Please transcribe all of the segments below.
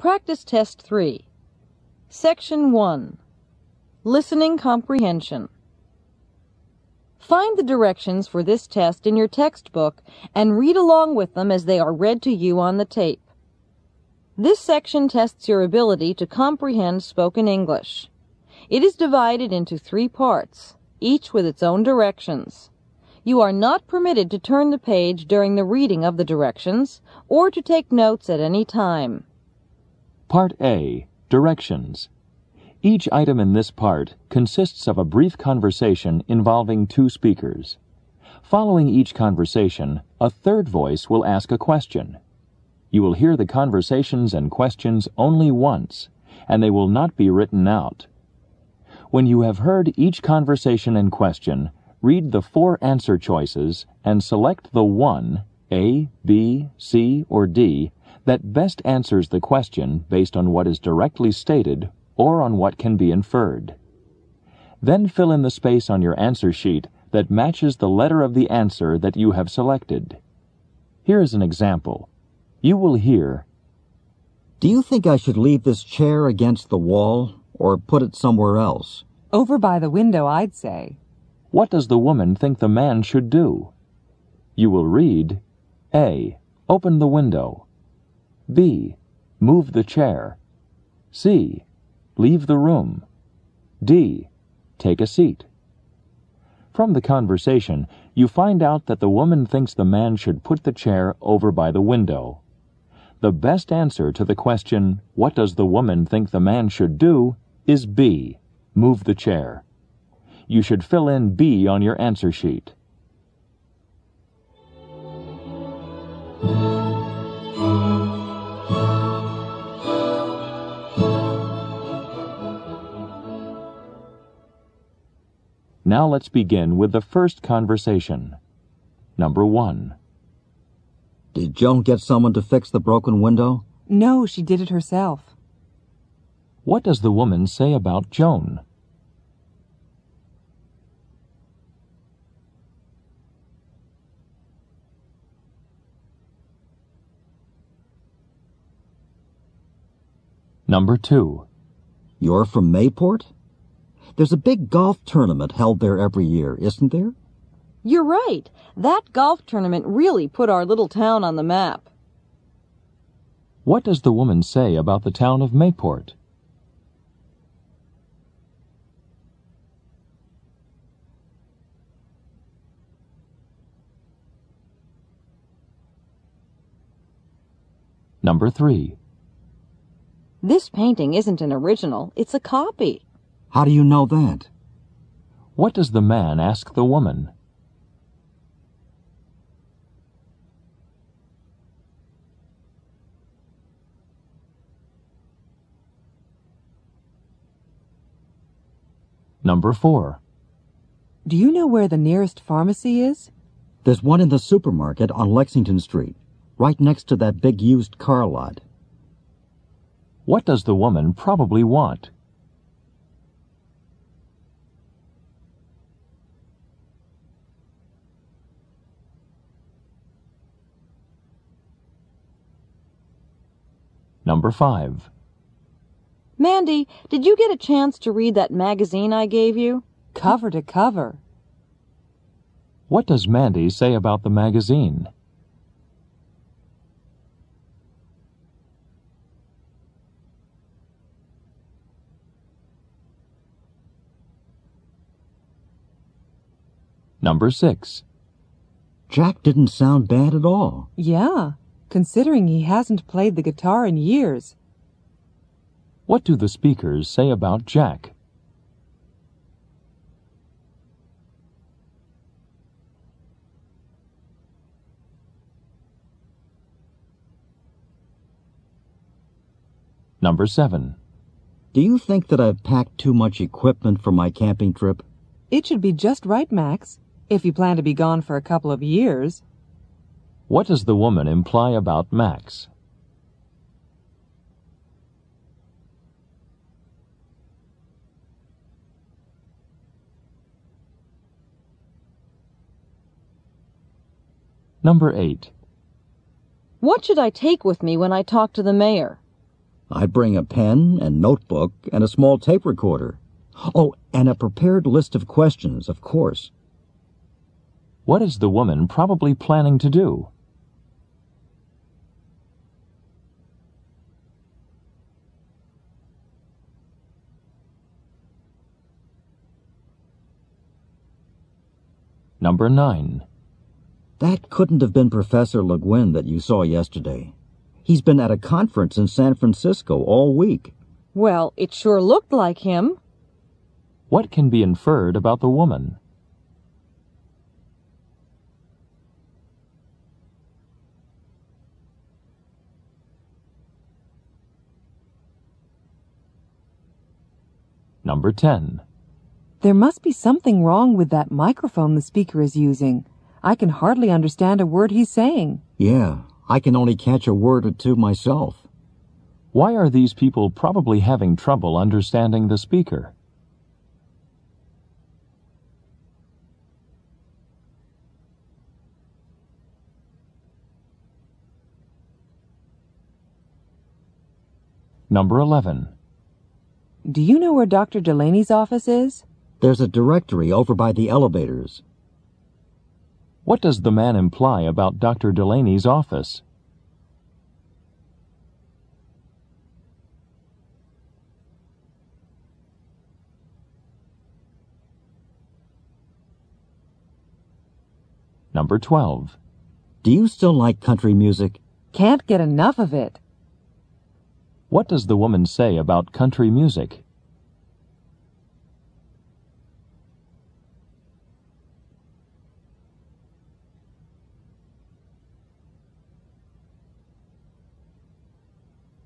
Practice Test 3. Section 1. Listening Comprehension. Find the directions for this test in your textbook and read along with them as they are read to you on the tape. This section tests your ability to comprehend spoken English. It is divided into 3 parts, each with its own directions. You are not permitted to turn the page during the reading of the directions or to take notes at any time. Part A. Directions. Each item in this part consists of a brief conversation involving 2 speakers. Following each conversation, a third voice will ask a question. You will hear the conversations and questions only once, and they will not be written out. When you have heard each conversation and question, read the 4 answer choices and select the one, A, B, C, or D, that best answers the question based on what is directly stated or on what can be inferred. Then fill in the space on your answer sheet that matches the letter of the answer that you have selected. Here is an example. You will hear, "Do you think I should leave this chair against the wall or put it somewhere else?" Over by the window, I'd say. "What does the woman think the man should do?" You will read, A. Open the window. B. Move the chair. C. Leave the room. D. Take a seat. From the conversation, you find out that the woman thinks the man should put the chair over by the window. The best answer to the question, "What does the woman think the man should do?" is B. Move the chair. You should fill in B on your answer sheet. Now let's begin with the first conversation. Number 1. "Did Joan get someone to fix the broken window?" No, she did it herself. What does the woman say about Joan? Number 2. "You're from Mayport? There's a big golf tournament held there every year, isn't there?" You're right. That golf tournament really put our little town on the map. What does the woman say about the town of Mayport? Number 3. This painting isn't an original, it's a copy. "How do you know that?" What does the man ask the woman? Number 4. Do you know where the nearest pharmacy is? "There's one in the supermarket on Lexington Street, right next to that big used car lot." What does the woman probably want? Number 5. Mandy, did you get a chance to read that magazine I gave you? Cover to cover. What does Mandy say about the magazine? Number 6. "Jack didn't sound bad at all." Yeah, considering he hasn't played the guitar in years. What do the speakers say about Jack? Number 7. "Do you think that I've packed too much equipment for my camping trip?" It should be just right, Max, if you plan to be gone for a couple of years. What does the woman imply about Max? Number 8. What should I take with me when I talk to the mayor? I'd bring a pen and notebook and a small tape recorder. Oh, and a prepared list of questions, of course. What is the woman probably planning to do? Number 9. That couldn't have been Professor Le Guin that you saw yesterday. He's been at a conference in San Francisco all week. Well, it sure looked like him. What can be inferred about the woman? Number 10. There must be something wrong with that microphone the speaker is using. I can hardly understand a word he's saying. Yeah, I can only catch a word or two myself. Why are these people probably having trouble understanding the speaker? Number 11. Do you know where Dr. Delaney's office is? There's a directory over by the elevators. What does the man imply about Dr. Delaney's office? Number 12. Do you still like country music? Can't get enough of it. What does the woman say about country music?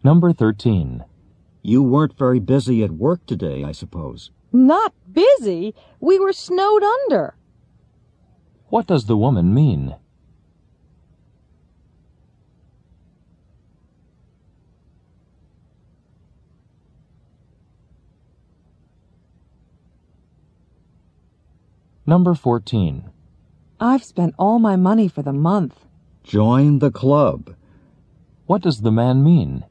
Number 13. You weren't very busy at work today, I suppose. Not busy. We were snowed under. What does the woman mean? Number 14. I've spent all my money for the month. Join the club. What does the man mean?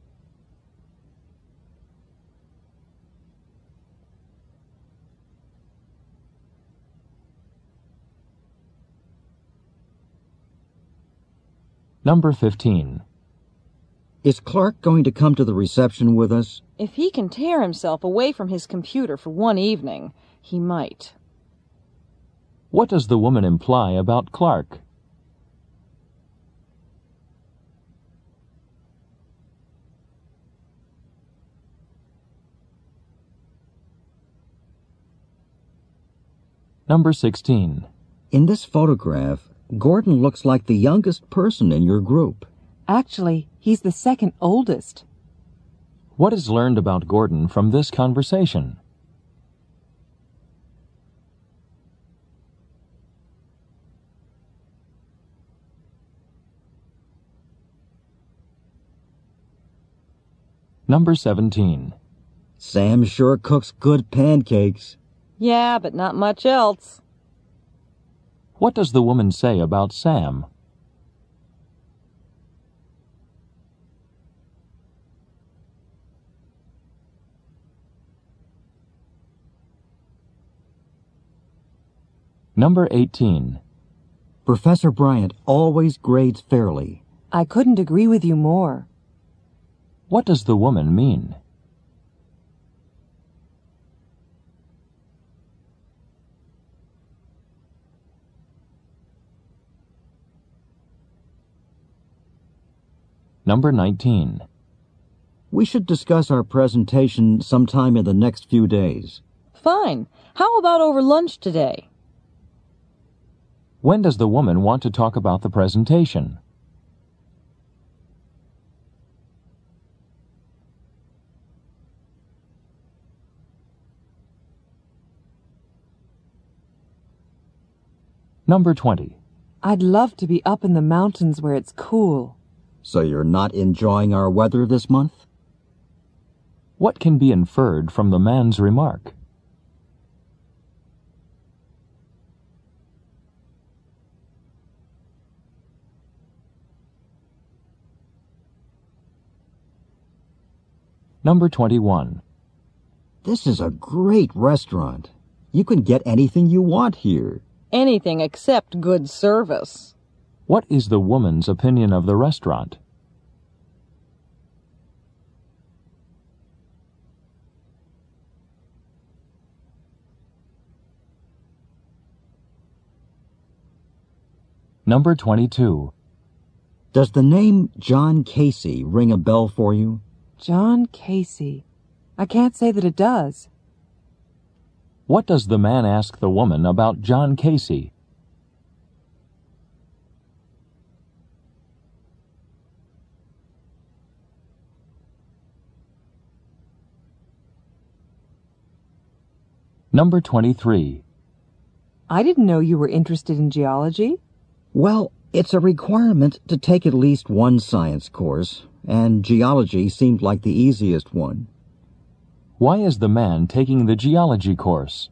Number 15. Is Clark going to come to the reception with us? If he can tear himself away from his computer for one evening, he might. What does the woman imply about Clark? Number 16. In this photograph, Gordon looks like the youngest person in your group. Actually, he's the second oldest. What is learned about Gordon from this conversation? Number 17. Sam sure cooks good pancakes. Yeah, but not much else. What does the woman say about Sam? Number 18. Professor Bryant always grades fairly. I couldn't agree with you more. What does the woman mean? Number 19. We should discuss our presentation sometime in the next few days. Fine. How about over lunch today? When does the woman want to talk about the presentation? Number 20. I'd love to be up in the mountains where it's cool. So you're not enjoying our weather this month? What can be inferred from the man's remark? Number 21. This is a great restaurant. You can get anything you want here. Anything except good service. What is the woman's opinion of the restaurant? Number 22. Does the name John Casey ring a bell for you? John Casey. I can't say that it does. What does the man ask the woman about John Casey? Number 23. I didn't know you were interested in geology. Well, it's a requirement to take at least one science course, and geology seemed like the easiest one. Why is the man taking the geology course?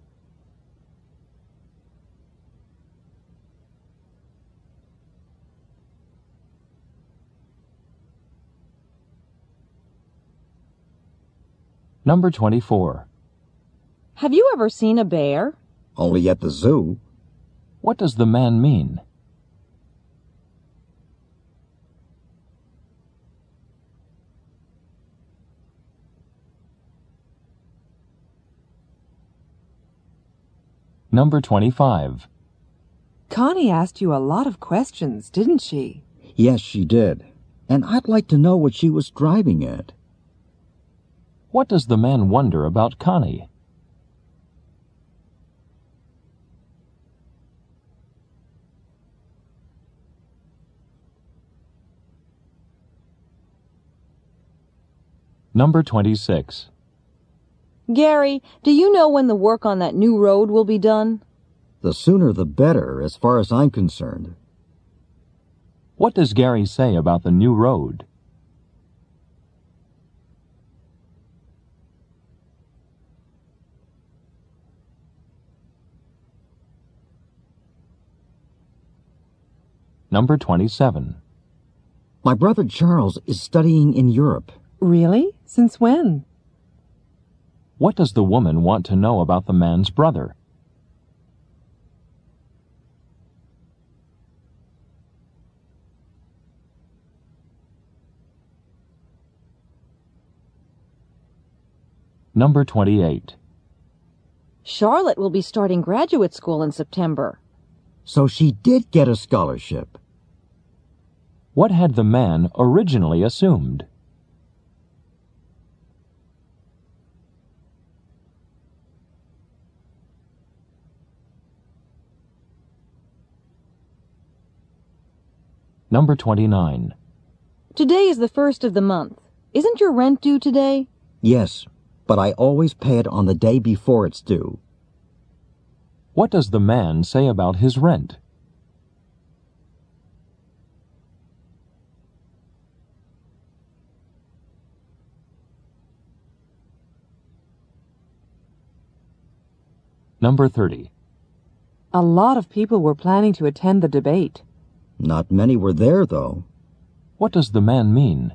Number 24. Have you ever seen a bear? Only at the zoo. What does the man mean? Number 25. Connie asked you a lot of questions, didn't she? Yes, she did. And I'd like to know what she was driving at. What does the man wonder about Connie? Number 26. Gary, do you know when the work on that new road will be done? The sooner the better, as far as I'm concerned. What does Gary say about the new road? Number 27. My brother Charles is studying in Europe. Really? Since when? What does the woman want to know about the man's brother? Number 28. Charlotte will be starting graduate school in September. So she did get a scholarship. What had the man originally assumed? Number 29. Today is the 1st of the month. Isn't your rent due today? Yes, but I always pay it on the day before it's due. What does the man say about his rent? Number 30. A lot of people were planning to attend the debate. Not many were there, though. What does the man mean?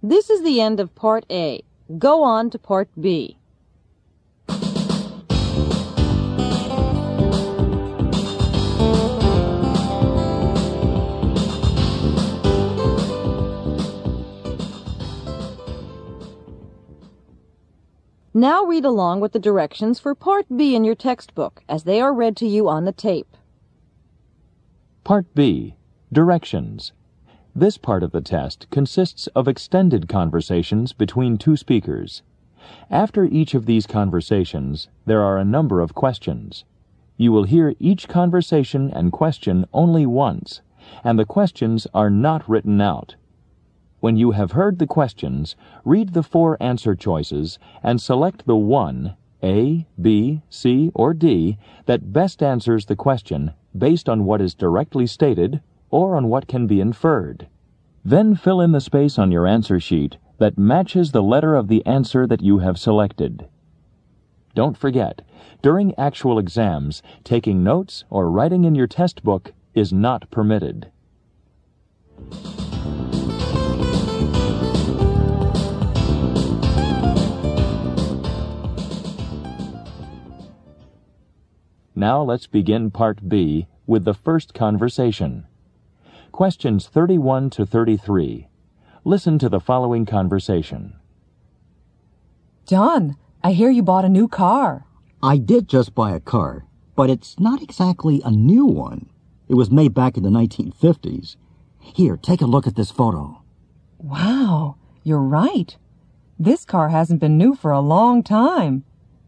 This is the end of Part A. Go on to Part B. Now read along with the directions for Part B in your textbook as they are read to you on the tape. Part B. Directions. This part of the test consists of extended conversations between two speakers. After each of these conversations, there are a number of questions. You will hear each conversation and question only once, and the questions are not written out. When you have heard the questions, read the 4 answer choices and select the one, A, B, C, or D, that best answers the question based on what is directly stated or on what can be inferred. Then fill in the space on your answer sheet that matches the letter of the answer that you have selected. Don't forget, during actual exams, taking notes or writing in your test book is not permitted. Now let's begin Part B with the first conversation. Questions 31 to 33. Listen to the following conversation. John, I hear you bought a new car. I did just buy a car, but it's not exactly a new one. It was made back in the 1950s. Here, take a look at this photo. Wow, you're right. This car hasn't been new for a long time.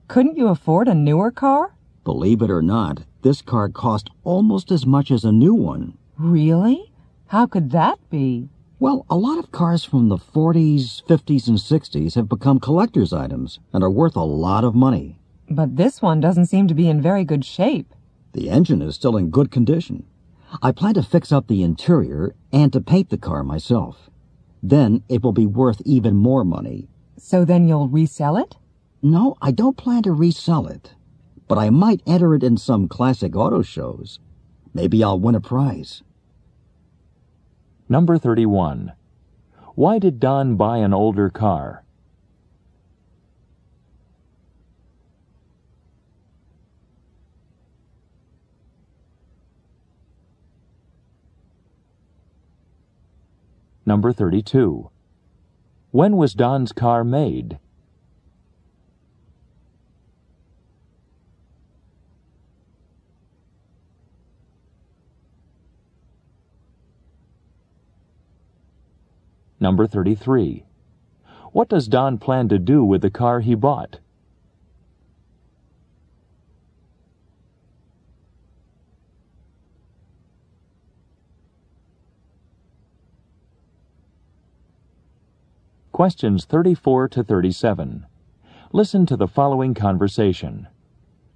Couldn't you afford a newer car? Believe it or not, this car cost almost as much as a new one. Really? How could that be? Well, a lot of cars from the 40s, 50s, and 60s have become collector's items and are worth a lot of money. But this one doesn't seem to be in very good shape. The engine is still in good condition. I plan to fix up the interior and to paint the car myself. Then it will be worth even more money. So then you'll resell it? No, I don't plan to resell it. But I might enter it in some classic auto shows. Maybe I'll win a prize. Number 31. Why did Don buy an older car? Number 32. When was Don's car made? Number 33. What does Don plan to do with the car he bought? Questions 34 to 37. Listen to the following conversation.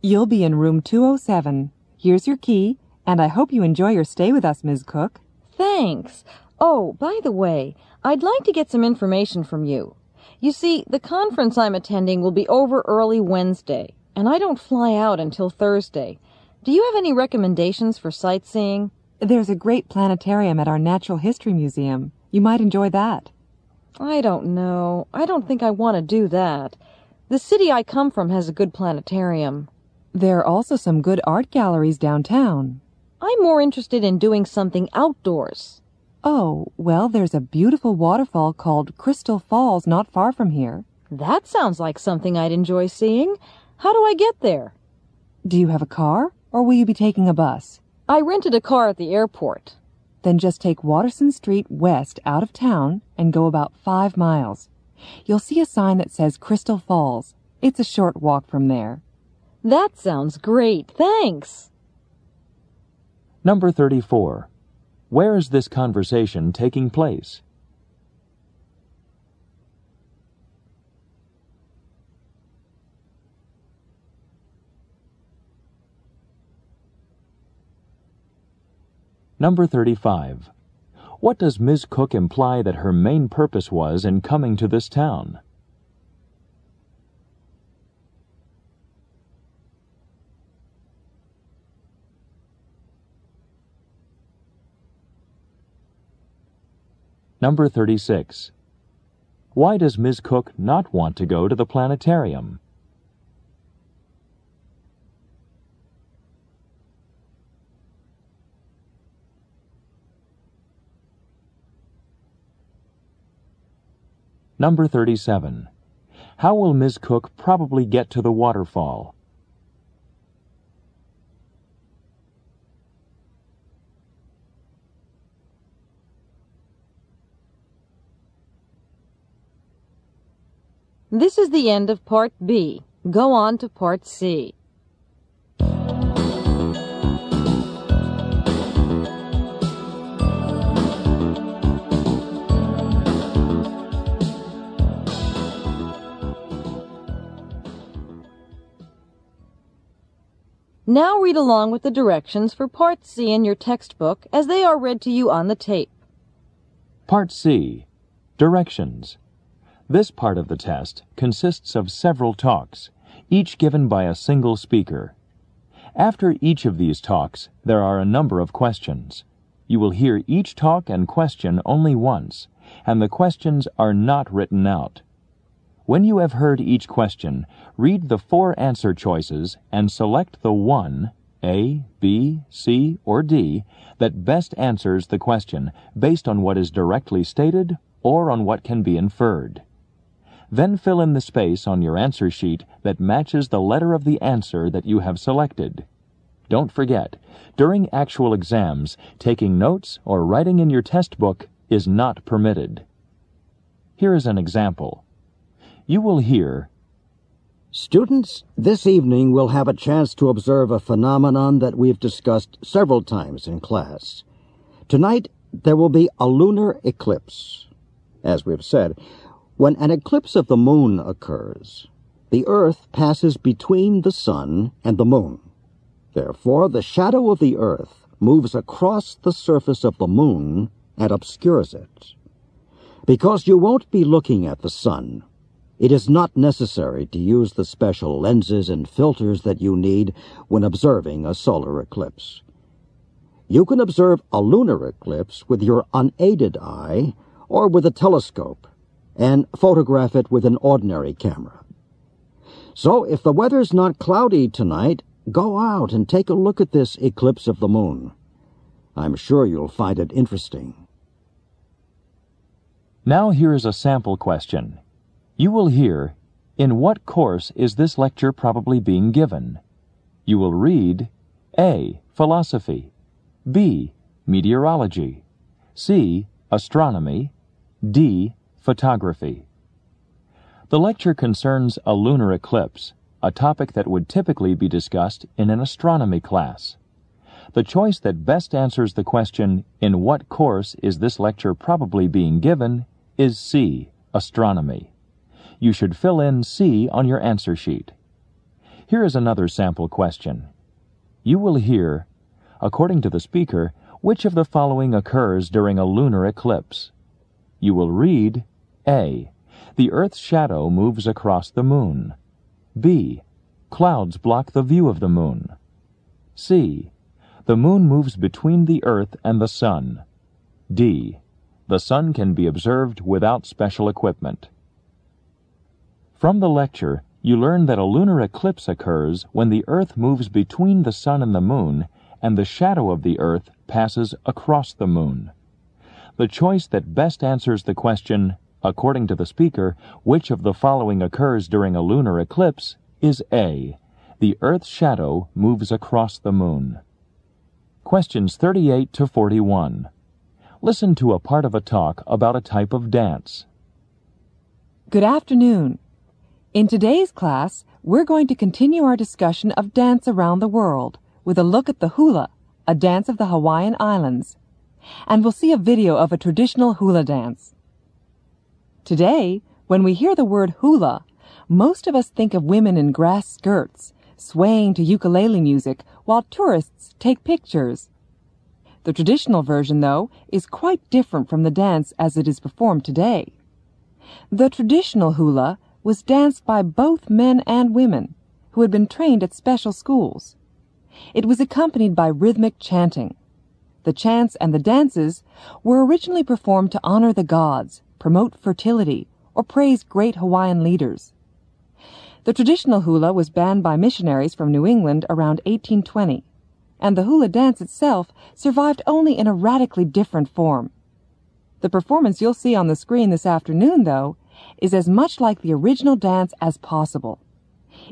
You'll be in room 207. Here's your key, and I hope you enjoy your stay with us, Ms. Cook. Thanks. Oh, by the way, I'd like to get some information from you. You see, the conference I'm attending will be over early Wednesday, and I don't fly out until Thursday. Do you have any recommendations for sightseeing? There's a great planetarium at our Natural History Museum. You might enjoy that. I don't know. I don't think I want to do that. The city I come from has a good planetarium. There are also some good art galleries downtown. I'm more interested in doing something outdoors. Oh, well, there's a beautiful waterfall called Crystal Falls not far from here. That sounds like something I'd enjoy seeing. How do I get there? Do you have a car, or will you be taking a bus? I rented a car at the airport. Then just take Watterson Street west out of town and go about 5 miles. You'll see a sign that says Crystal Falls. It's a short walk from there. That sounds great. Thanks. Number 34. Where is this conversation taking place? Number 35. What does Ms. Cook imply that her main purpose was in coming to this town? Number 36. Why does Ms. Cook not want to go to the planetarium? Number 37. How will Ms. Cook probably get to the waterfall? This is the end of Part B. Go on to Part C. Now read along with the directions for Part C in your textbook as they are read to you on the tape. Part C. Directions. This part of the test consists of several talks. each given by a single speaker. After each of these talks, there are a number of questions. You will hear each talk and question only once, and the questions are not written out. When you have heard each question, read the 4 answer choices and select the one, A, B, C, or D, that best answers the question based on what is directly stated or on what can be inferred. Then fill in the space on your answer sheet that matches the letter of the answer that you have selected. Don't forget, during actual exams, taking notes or writing in your test book is not permitted. Here is an example. You will hear, Students, this evening we'll have a chance to observe a phenomenon that we've discussed several times in class. Tonight, there will be a lunar eclipse. As we've said, when an eclipse of the moon occurs, the Earth passes between the sun and the moon. Therefore, the shadow of the Earth moves across the surface of the moon and obscures it. Because you won't be looking at the sun, it is not necessary to use the special lenses and filters that you need when observing a solar eclipse. You can observe a lunar eclipse with your unaided eye or with a telescope, and photograph it with an ordinary camera. So if the weather's not cloudy tonight, go out and take a look at this eclipse of the moon. I'm sure you'll find it interesting. Now here is a sample question. You will hear, in what course is this lecture probably being given? You will read, A, philosophy, B, meteorology, C, astronomy, D, photography. The lecture concerns a lunar eclipse, a topic that would typically be discussed in an astronomy class. The choice that best answers the question, in what course is this lecture probably being given, is C, astronomy. You should fill in C on your answer sheet. Here is another sample question. You will hear, according to the speaker, which of the following occurs during a lunar eclipse? You will read, A, the Earth's shadow moves across the moon. B, clouds block the view of the moon. C, the moon moves between the Earth and the sun. D, the sun can be observed without special equipment. From the lecture, you learn that a lunar eclipse occurs when the Earth moves between the sun and the moon, and the shadow of the Earth passes across the moon. The choice that best answers the question, according to the speaker, which of the following occurs during a lunar eclipse, is A, the Earth's shadow moves across the moon. Questions 38 to 41. Listen to a part of a talk about a type of dance. Good afternoon. In today's class, we're going to continue our discussion of dance around the world with a look at the hula, a dance of the Hawaiian Islands. And we'll see a video of a traditional hula dance. Today, when we hear the word hula, most of us think of women in grass skirts, swaying to ukulele music while tourists take pictures. The traditional version, though, is quite different from the dance as it is performed today. The traditional hula was danced by both men and women who had been trained at special schools. It was accompanied by rhythmic chanting. The chants and the dances were originally performed to honor the gods, promote fertility, or praise great Hawaiian leaders. The traditional hula was banned by missionaries from New England around 1820, and the hula dance itself survived only in a radically different form. The performance you'll see on the screen this afternoon, though, is as much like the original dance as possible.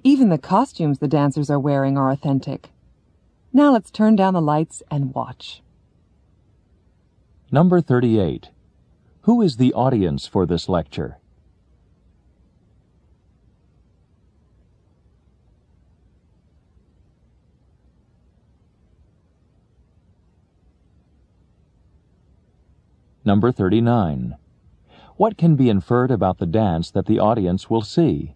Even the costumes the dancers are wearing are authentic. Now let's turn down the lights and watch. Number 38. Who is the audience for this lecture? Number 39. What can be inferred about the dance that the audience will see?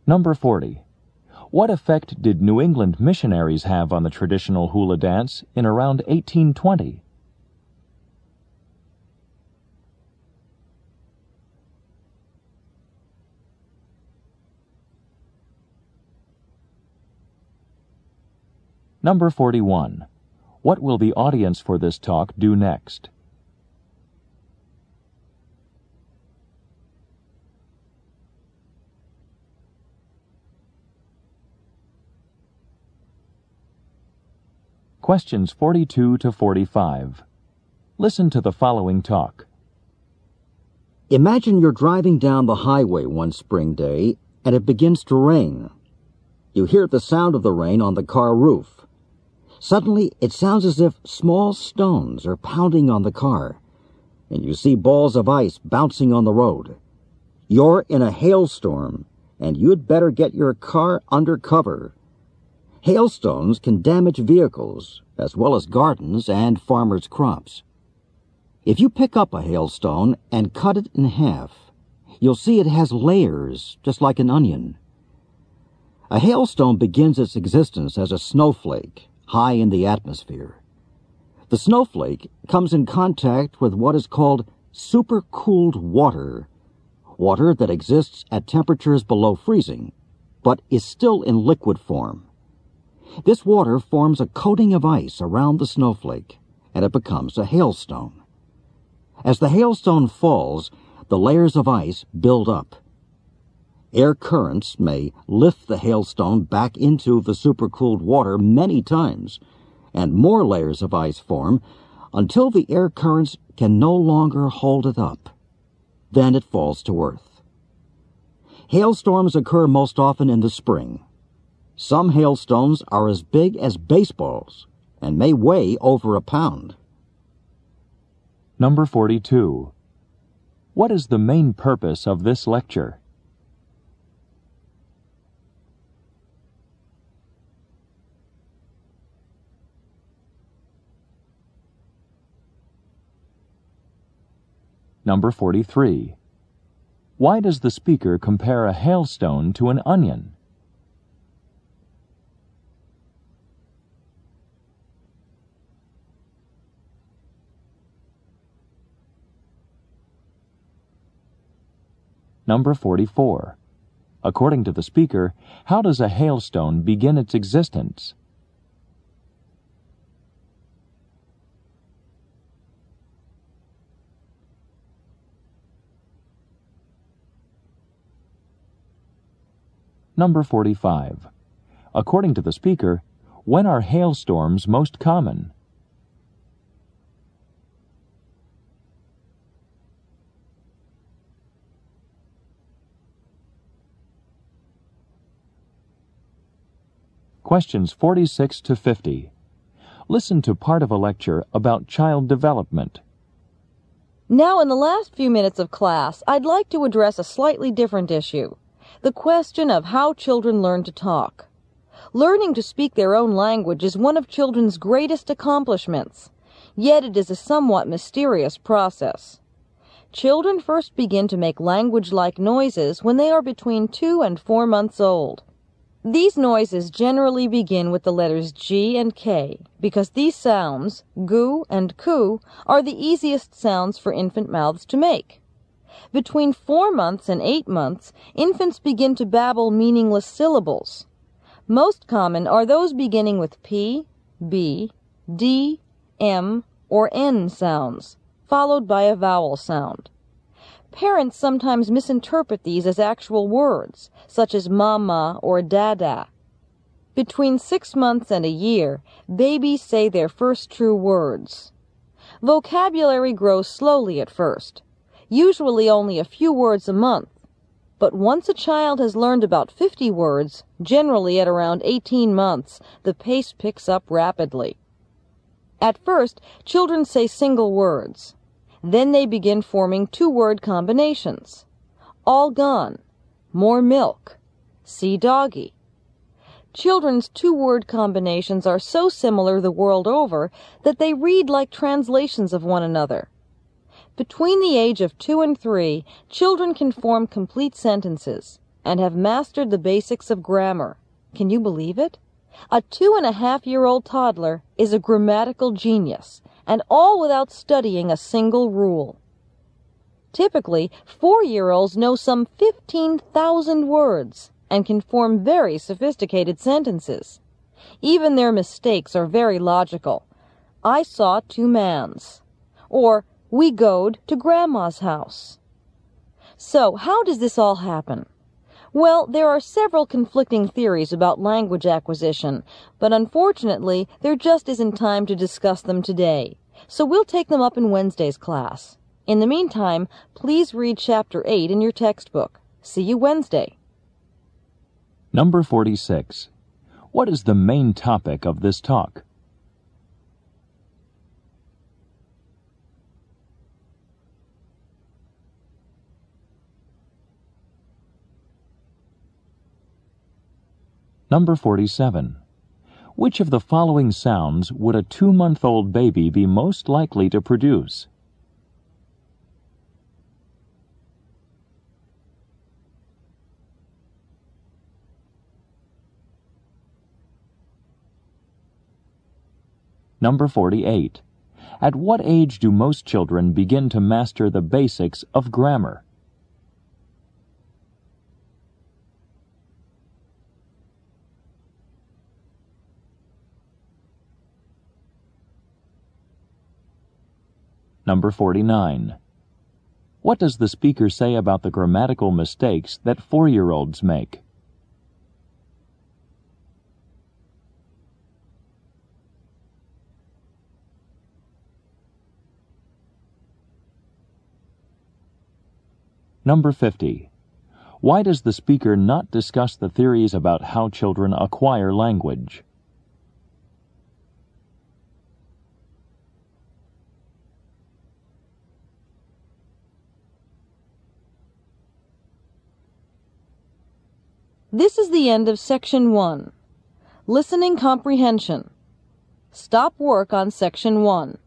Number 40. What effect did New England missionaries have on the traditional hula dance in around 1820? Number 41. What will the audience for this talk do next? Questions 42 to 45. Listen to the following talk. Imagine you're driving down the highway one spring day and it begins to rain. You hear the sound of the rain on the car roof. Suddenly, it sounds as if small stones are pounding on the car, and you see balls of ice bouncing on the road. You're in a hailstorm, and you'd better get your car under cover. Hailstones can damage vehicles, as well as gardens and farmers' crops. If you pick up a hailstone and cut it in half, you'll see it has layers, just like an onion. A hailstone begins its existence as a snowflake, high in the atmosphere. The snowflake comes in contact with what is called supercooled water, water that exists at temperatures below freezing, but is still in liquid form. This water forms a coating of ice around the snowflake, and it becomes a hailstone. As the hailstone falls, the layers of ice build up. Air currents may lift the hailstone back into the supercooled water many times, and more layers of ice form until the air currents can no longer hold it up. Then it falls to earth. Hailstorms occur most often in the spring. Some hailstones are as big as baseballs and may weigh over a pound. Number 42. What is the main purpose of this lecture? Number 43. Why does the speaker compare a hailstone to an onion? Number 44. According to the speaker, how does a hailstone begin its existence? Number 45. According to the speaker, when are hailstorms most common? Questions 46 to 50. Listen to part of a lecture about child development. Now, in the last few minutes of class, I'd like to address a slightly different issue. The question of how children learn to talk. Learning to speak their own language is one of children's greatest accomplishments, yet it is a somewhat mysterious process. Children first begin to make language-like noises when they are between 2 and 4 months old. These noises generally begin with the letters G and K, because these sounds, goo and coo, are the easiest sounds for infant mouths to make. Between 4 months and 8 months, infants begin to babble meaningless syllables. Most common are those beginning with P, B, D, M, or N sounds, followed by a vowel sound. Parents sometimes misinterpret these as actual words, such as mama or dada. Between 6 months and a year, babies say their first true words. Vocabulary grows slowly at first, usually only a few words a month. But once a child has learned about 50 words, generally at around 18 months, the pace picks up rapidly. At first, children say single words. Then they begin forming 2-word combinations. All gone, more milk, see doggy. Children's 2-word combinations are so similar the world over that they read like translations of one another. Between the age of 2 and 3, children can form complete sentences and have mastered the basics of grammar. Can you believe it? A 2.5-year-old toddler is a grammatical genius, and all without studying a single rule. Typically, 4-year-olds know some 15,000 words and can form very sophisticated sentences. Even their mistakes are very logical. I saw 2 mans. Or, we goed to Grandma's house. So, how does this all happen? Well, there are several conflicting theories about language acquisition, but unfortunately, there just isn't time to discuss them today. So we'll take them up in Wednesday's class. In the meantime, please read Chapter 8 in your textbook. See you Wednesday. Number 46. What is the main topic of this talk? Number 47. Which of the following sounds would a 2-month-old baby be most likely to produce? Number 48. At what age do most children begin to master the basics of grammar? Number 49. What does the speaker say about the grammatical mistakes that 4-year-olds make? Number 50. Why does the speaker not discuss the theories about how children acquire language? This is the end of Section 1. Listening Comprehension. Stop work on Section 1.